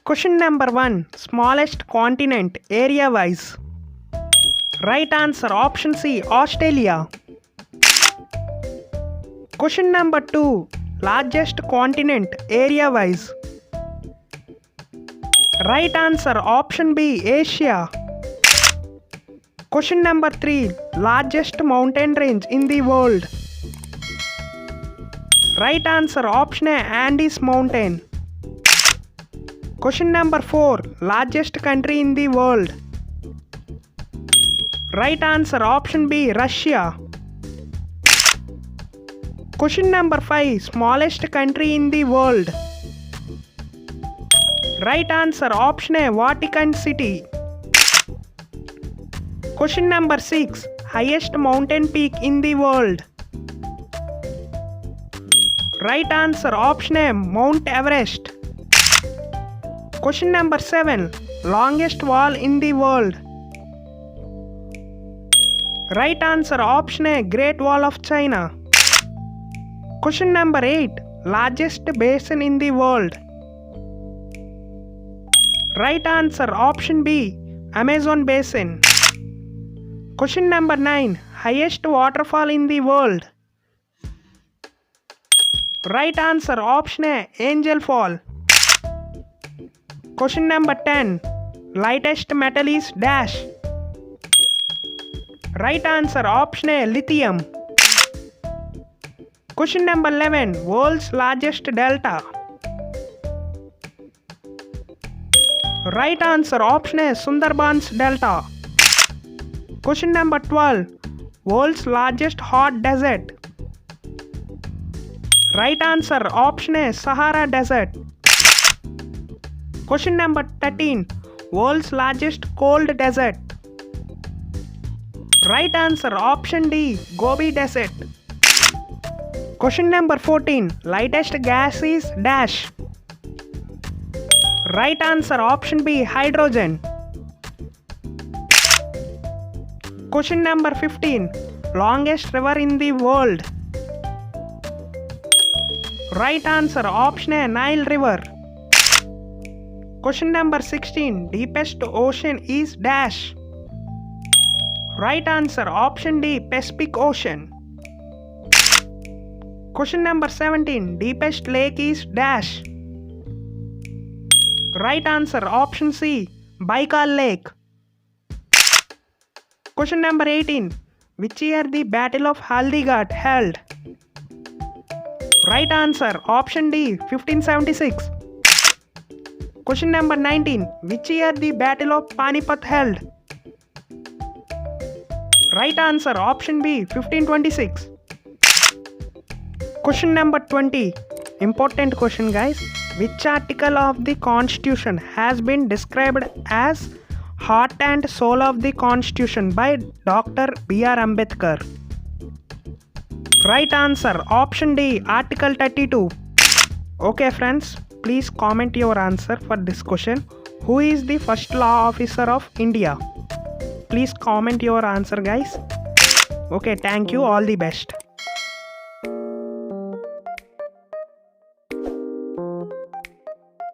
Question number 1. Smallest continent area wise. Right answer option C, Australia. Question number 2. Largest continent area wise. Right answer option B, Asia. Question number 3. Largest mountain range in the world. Right answer option A, Andes Mountain. Question number 4. Largest country in the world. Right answer option B, Russia. Question number 5. Smallest country in the world. Right answer option A, Vatican City. Question number 6. Highest mountain peak in the world. Right answer option A, Mount Everest. Question number 7. Longest wall in the world. Right answer option A, Great Wall of China. Question number 8. Largest basin in the world. Right answer option B, Amazon Basin. Question number 9. Highest waterfall in the world. Right answer option A, Angel Fall. Question number 10. Lightest metal is dash. Right answer option A, lithium. Question number 11. World's largest delta. Right answer option A, Sundarbans Delta. Question number 12. World's largest hot desert. Right answer option A, Sahara Desert. Question number 13. World's largest cold desert. Right answer option D, Gobi Desert. Question number 14. Lightest gas is dash. Right answer option B, hydrogen. Question number 15. Longest river in the world. Right answer option A, Nile River. Question number 16. Deepest ocean is dash. Right answer option D, Pacific Ocean. Question number 17. Deepest lake is dash. Right answer option C, Baikal Lake. Question number 18. Which year the Battle of Haldighati held? Right answer option D, 1576. Question number 19. Which year the Battle of Panipat held? Right answer option B, 1526. Question number 20. Important question, guys. Which article of the Constitution has been described as heart and soul of the Constitution by Dr. B.R. Ambedkar? Right answer option D, Article 32. Okay friends, please comment your answer for this question. Who is the first law officer of India? Please comment your answer, guys. Okay, thank you. All the best.